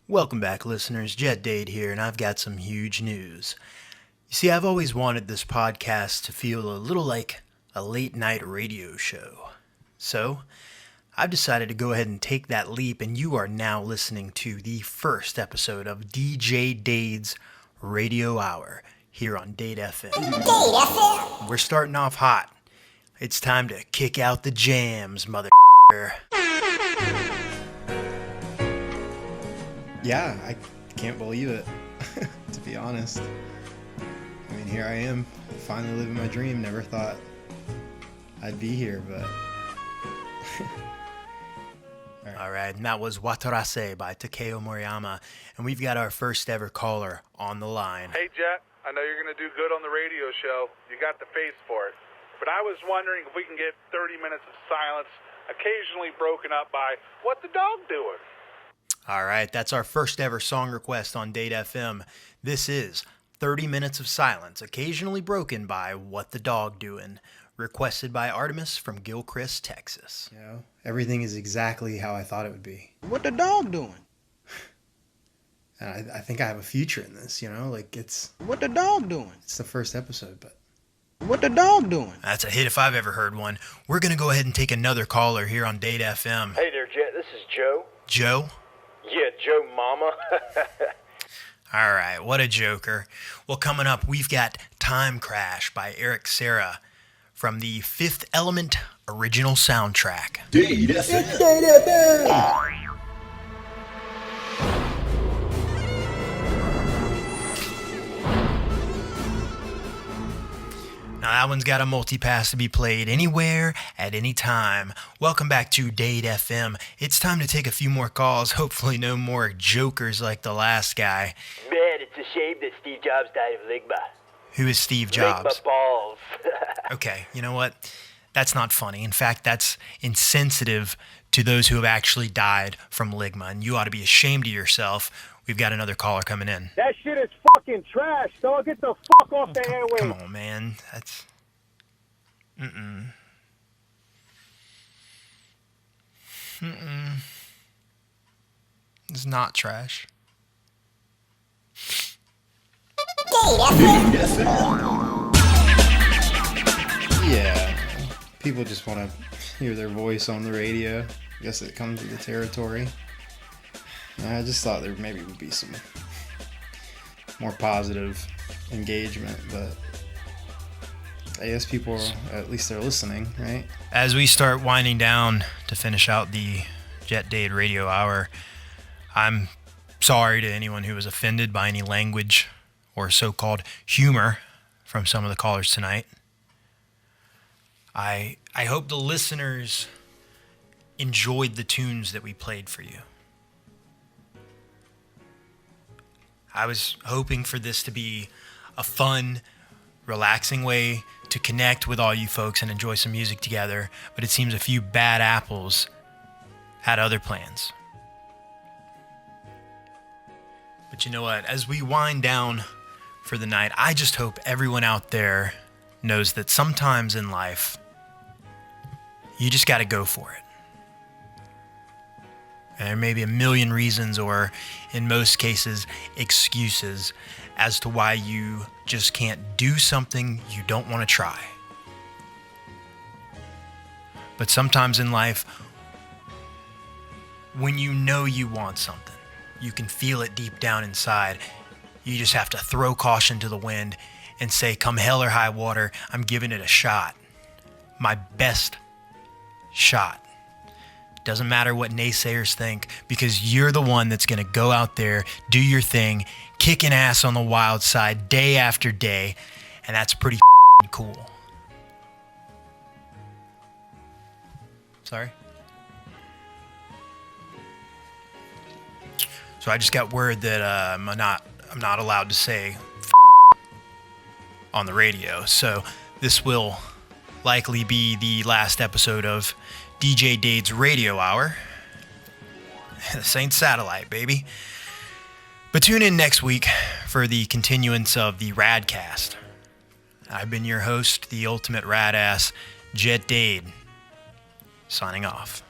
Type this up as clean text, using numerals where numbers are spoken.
Welcome back, listeners. Jet Dade here, and I've got some huge news. You see, I've always wanted this podcast to feel a little like a late-night radio show. So, I've decided to go ahead and take that leap, and you are now listening to the first episode of DJ Dade's Radio Hour here on Dade FM. Dade FM! We're starting off hot. It's time to kick out the jams, mother***er. Yeah, I can't believe it, to be honest. I mean, here I am, finally living my dream. Never thought I'd be here, but... All right, and that was Watarase by Takeo Moriyama, and we've got our first ever caller on the line. Hey, Jet, I know you're going to do good on the radio show. You got the face for it. But I was wondering if we can get 30 minutes of silence, occasionally broken up by, "What the dog doing?" All right, that's our first ever song request on Dade FM. This is 30 Minutes of Silence, occasionally broken by What the Dog Doin', requested by Artemis from Gilchrist, Texas. You know, everything is exactly how I thought it would be. What the dog doing? And I think I have a future in this, you know? Like, it's What the dog doing? the first episode, but... What the dog doing? That's a hit if I've ever heard one. We're going to go ahead and take another caller here on Dade FM. Hey there, Jet. This is Joe. Joe? Yeah, Joe Mama. All right, what a joker. Well, coming up, we've got Time Crash by Eric Serra from the Fifth Element original soundtrack. Dade FM. Now, that one's got a multi-pass to be played anywhere, at any time. Welcome back to Dade FM. It's time to take a few more calls. Hopefully no more jokers like the last guy. Man, it's a shame that Steve Jobs died of ligma. Who is Steve Jobs? Ligma balls. Okay, you know what? That's not funny. In fact, that's insensitive to those who have actually died from ligma, and you ought to be ashamed of yourself. We've got another caller coming in. That shit is fucking trash, dog. Get the fuck off the airwaves. Come on, man. That's... It's not trash. Dade FM. Yeah, people just want to hear their voice on the radio. I guess it comes with the territory. I just thought there maybe would be some more positive engagement, but I guess people are, at least they're listening, right? As we start winding down to finish out the Jet Dade Radio Hour, I'm sorry to anyone who was offended by any language or so-called humor from some of the callers tonight. I hope the listeners enjoyed the tunes that we played for you. I was hoping for this to be a fun, relaxing way to connect with all you folks and enjoy some music together, but it seems a few bad apples had other plans. But you know what? As we wind down for the night, I just hope everyone out there knows that sometimes in life, you just got to go for it. And there may be a million reasons, or in most cases, excuses as to why you just can't do something you don't want to try. But sometimes in life, when you know you want something, you can feel it deep down inside. You just have to throw caution to the wind and say, come hell or high water, I'm giving it a shot. My best shot. Doesn't matter what naysayers think, because you're the one that's going to go out there, do your thing, kicking ass on the wild side day after day, and that's pretty cool. Sorry? So I just got word that I'm not allowed to say on the radio, so this will likely be the last episode of DJ Dade's Radio Hour. This ain't satellite, baby. But tune in next week for the continuance of the RadCast. I've been your host, the ultimate radass, Jet Dade, signing off.